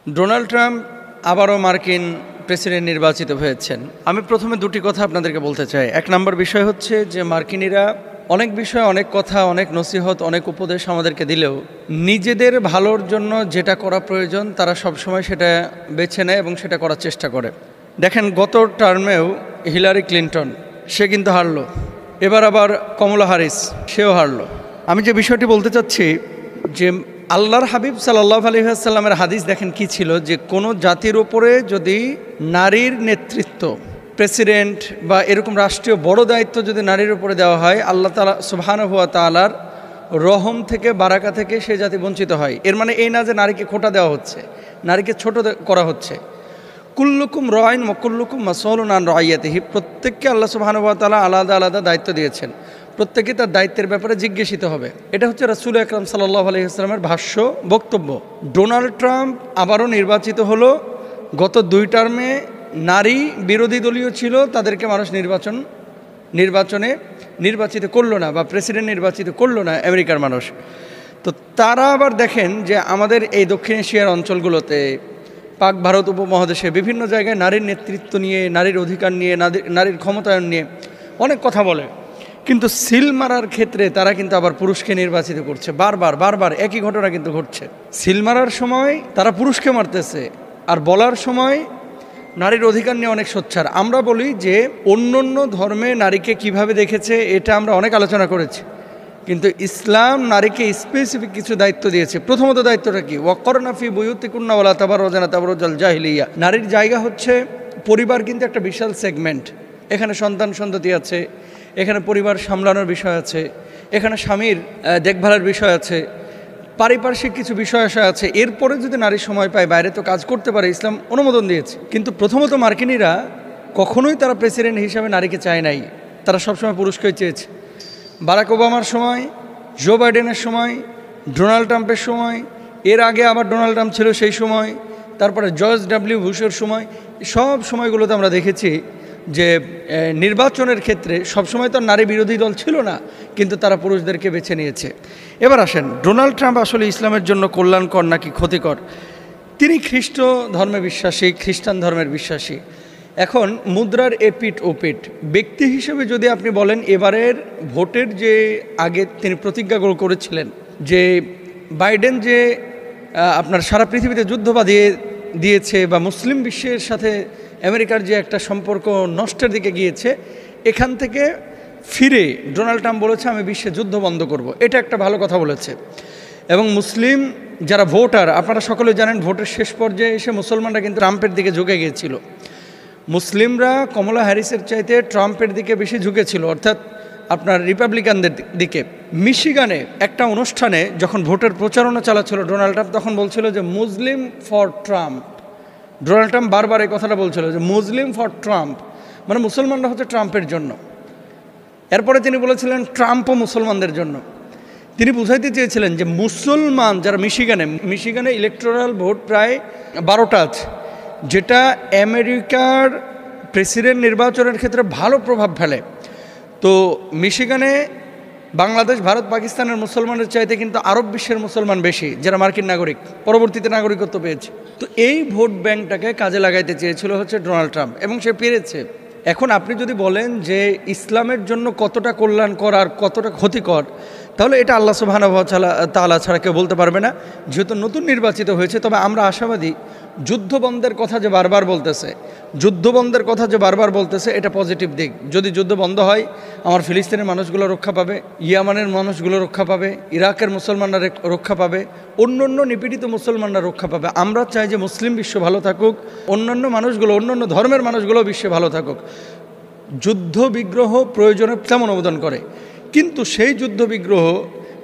Donald Trump আবারও মার্কিন president নির্বাচিত হয়েছেন। আমি প্রথমে দুটি কথা আপনাদেরকে বলতে চাই। এক নম্বর বিষয় হচ্ছে যে মার্কিনিরা অনেক বিষয়, অনেক কথা, অনেক নসিহত, অনেক উপদেশ আমাদেরকে দিলেও নিজেদের ভালোর জন্য যেটা করা প্রয়োজন তারা সবসময় সেটা বেছে নেয় এবং সেটা করার চেষ্টা করে। দেখেন, গত টার্মেও হিলারি ক্লিন্টন সে কিন্তু হারলো, এবার আবার কমলা হ্যারিস সেও হারলো। আমি যে বিষয়টি বলতে চাচ্ছি যে আল্লাহর হাবিব সাল্লাল্লাহু আলাইহি ওয়াসাল্লামের হাদিস দেখেন কি ছিল, যে কোনো জাতির উপরে যদি নারীর নেতৃত্ব, প্রেসিডেন্ট বা এরকম রাষ্ট্রীয় বড় দায়িত্ব যদি নারীর উপরে দেওয়া হয়, আল্লাহ তাআলা সুবহানাহু ওয়া তাআলার রহম থেকে, বারাকা থেকে সে জাতি বঞ্চিত হয়। এর মানে এই না যে নারীকে খোটা দেওয়া হচ্ছে, নারীকে ছোট করা হচ্ছে। কুল্লুকুম রাইন ওয়া কুল্লুকুম মাসউলুন আন রাইয়াতিহি, প্রত্যেককে আল্লাহ সুবহানাহু ওয়া তাআলা আলাদা আলাদা দায়িত্ব দিয়েছেন, প্রত্যেকে তার দায়িত্বের ব্যাপারে জিজ্ঞাসিত হবে। এটা হচ্ছে রাসূল আকরাম সাল্লাল্লাহু আলাইহি ওয়াসাল্লামের ভাষ্য, বক্তব্য। ডোনাল্ড ট্রাম্প আবারও নির্বাচিত হলো। গত 2 টার্মে নারী বিরোধী দলীয় ছিল, তাদেরকে মানুষ নির্বাচনে নির্বাচিত করলো না, বা প্রেসিডেন্ট নির্বাচিত করলো না আমেরিকার মানুষ। তো তারা আবার দেখেন যে আমাদের এই দক্ষিণ এশিয়ার অঞ্চলগুলোতে, পাক ভারত উপমহাদেশে বিভিন্ন জায়গায় নারীর নেতৃত্ব নিয়ে, নারীর অধিকার নিয়ে, নারীর ক্ষমতায়ন নিয়ে অনেক কথা বলে, কিন্তু সিল মারার ক্ষেত্রে তারা কিন্তু আবার পুরুষকে নির্বাচিত করছে। বারবার একই ঘটনা কিন্তু ঘটছে। সিল মারার সময় তারা পুরুষকে মারতেছে, আর বলার সময় নারীর অধিকার নিয়ে অনেক সোচ্চার। আমরা বলি যে অন্য ধর্মে নারীকে কিভাবে দেখেছে এটা আমরা অনেক আলোচনা করেছি, কিন্তু ইসলাম নারীকে স্পেসিফিক কিছু দায়িত্ব দিয়েছে। প্রথমত দায়িত্বটা কি? ওয়াকরনা ফি বুয়ুতিকুন্না ওয়ালা তাবাররাজনা তাবাররুজাল জাহিলিয়া। নারীর জায়গা হচ্ছে পরিবার, কিন্তু একটা বিশাল সেগমেন্ট। এখানে সন্ততি আছে, এখানে পরিবার সামলানোর বিষয় আছে, এখানে স্বামীর দেখভালের বিষয় আছে, পারিপার্শ্বিক কিছু বিষয় আছে। এরপরে যদি নারী সময় পায়, বাইরে তো কাজ করতে পারে, ইসলাম অনুমোদন দিয়েছে। কিন্তু প্রথমত মার্কিনিরা কখনোই তারা প্রেসিডেন্ট হিসাবে নারীকে চায় নাই, তারা সবসময় পুরুষকেই চেয়েছে। বারাক ওবামার সময়, জো বাইডেনের সময়, ডোনাল্ড ট্রাম্পের সময়, এর আগে আবার ডোনাল্ড ট্রাম্প ছিল সেই সময়, তারপরে জর্জ ডব্লিউ বুশের সময়, সব সময়গুলোতে আমরা দেখেছি যে নির্বাচনের ক্ষেত্রে সবসময় তো নারী বিরোধী দল ছিল না, কিন্তু তারা পুরুষদেরকে বেছে নিয়েছে। এবার আসেন, ডোনাল্ড ট্রাম্প আসলে ইসলামের জন্য কল্যাণকর নাকি ক্ষতিকর? তিনি খ্রিস্ট ধর্মে বিশ্বাসী, খ্রিস্টান ধর্মের বিশ্বাসী। এখন মুদ্রার এপিঠ ওপিঠ। ব্যক্তি হিসেবে যদি আপনি বলেন, এবারের ভোটের যে আগে তিনি প্রতিজ্ঞা করেছিলেন যে বাইডেন যে আপনার সারা পৃথিবীতে যুদ্ধ বাঁধিয়ে দিয়েছে, বা মুসলিম বিশ্বের সাথে আমেরিকার যে একটা সম্পর্ক নষ্টের দিকে গিয়েছে, এখান থেকে ফিরে ডোনাল্ড ট্রাম্প বলেছে আমি বিশ্বে যুদ্ধ বন্ধ করব। এটা একটা ভালো কথা বলেছে। এবং মুসলিম যারা ভোটার, আপনারা সকলে জানেন, ভোটের শেষ পর্যায়ে এসে মুসলমানরা কিন্তু ট্রাম্পের দিকে ঝুঁকে গিয়েছিল। মুসলিমরা কমলা হ্যারিসের চাইতে ট্রাম্পের দিকে বেশি ঝুঁকেছিল, অর্থাৎ আপনার রিপাবলিকানদের দিকে। মিশিগানে একটা অনুষ্ঠানে যখন ভোটের প্রচারণা চালাচ্ছিল ডোনাল্ড ট্রাম্প, তখন বলছিল যে মুসলিম ফর ট্রাম্প। ডোনাল্ড ট্রাম্প বারবার এই কথাটা বলছিল যে মুসলিম ফর ট্রাম্প, মানে মুসলমানরা হচ্ছে ট্রাম্পের জন্য। এরপরে তিনি বলেছিলেন ট্রাম্পও মুসলমানদের জন্য। তিনি বুঝাইতে চেয়েছিলেন যে মুসলমান যারা মিশিগানে ইলেকটোরাল ভোট প্রায় 12টা আছে, যেটা আমেরিকার প্রেসিডেন্ট নির্বাচনের ক্ষেত্রে ভালো প্রভাব ফেলে। তো মিশিগানে বাংলাদেশ, ভারত, পাকিস্তানের মুসলমানের চাইতে কিন্তু আরব বিশ্বের মুসলমান বেশি, যারা মার্কিন নাগরিক, পরবর্তীতে নাগরিকত্ব পেয়েছে। তো এই ভোট ব্যাংকটাকে কাজে লাগাইতে চেয়েছিল হচ্ছে ডোনাল্ড ট্রাম্প, এবং সে পেরেছে। এখন আপনি যদি বলেন যে ইসলামের জন্য কতটা কল্যাণকর আর কতটা ক্ষতিকর, তাহলে এটা আল্লাহ সুবহানাহু ওয়া তাআলা ছাড়া কেউ বলতে পারবে না, যেহেতু নতুন নির্বাচিত হয়েছে। তবে আমরা আশাবাদী, যুদ্ধবন্ধের কথা যে বারবার বলতেছে, এটা পজিটিভ দিক। যদি যুদ্ধ বন্ধ হয়, আমার ফিলিস্তিনের মানুষগুলো রক্ষা পাবে, ইয়ামানের মানুষগুলো রক্ষা পাবে, ইরাকের মুসলমানরা রক্ষা পাবে, অন্য নিপীড়িত মুসলমানরা রক্ষা পাবে। আমরা চাই যে মুসলিম বিশ্ব ভালো থাকুক, অন্যান্য ধর্মের মানুষগুলো বিশ্বে ভালো থাকুক। যুদ্ধ বিগ্রহ প্রয়োজনে তেমন অনুমোদন করে, কিন্তু সেই যুদ্ধ বিগ্রহ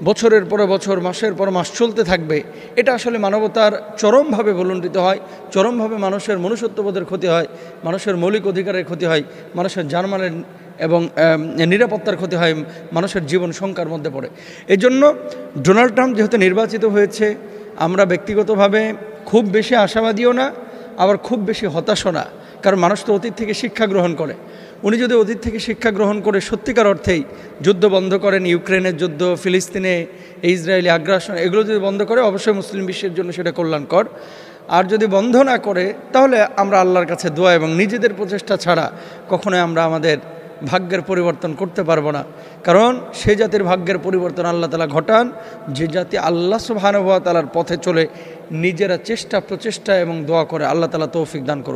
বছরের পরে বছর, মাসের পর মাস চলতে থাকবে। এটা আসলে মানবতার চরমভাবে ভুলুণ্ঠিত হয়, চরমভাবে মানুষের মনুষ্যত্ববোধের ক্ষতি হয়, মানুষের মৌলিক অধিকারের ক্ষতি হয়, মানুষের জানমালের এবং নিরাপত্তার ক্ষতি হয়, মানুষের জীবন শঙ্কার মধ্যে পড়ে। এই জন্য ডোনাল্ড ট্রাম্প যেহেতু নির্বাচিত হয়েছে, আমরা ব্যক্তিগতভাবে খুব বেশি আশাবাদীও না, আবার খুব বেশি হতাশও না, কারণ মানুষ তো অতীত থেকে শিক্ষা গ্রহণ করে। উনি যদি অতীত থেকে শিক্ষা গ্রহণ করে সত্যিকার অর্থেই যুদ্ধ বন্ধ করেন, ইউক্রেনের যুদ্ধ, ফিলিস্তিনে ইসরায়েলি আগ্রাসন, এগুলো যদি বন্ধ করে, অবশ্যই মুসলিম বিশ্বের জন্য সেটা কল্যাণকর। আর যদি বন্ধ না করে তাহলে আমরা আল্লাহর কাছে দোয়া এবং নিজেদের প্রচেষ্টা ছাড়া কখনোই আমরা আমাদের ভাগ্যের পরিবর্তন করতে পারবো না। কারণ সে জাতির ভাগ্যের পরিবর্তন আল্লাহ তাআলা ঘটান যে জাতি আল্লাহ সুবহানাহু ওয়া তাআলার পথে চলে নিজেরা চেষ্টা প্রচেষ্টা এবং দোয়া করে। আল্লাহ তাআলা তৌফিক দান করুন।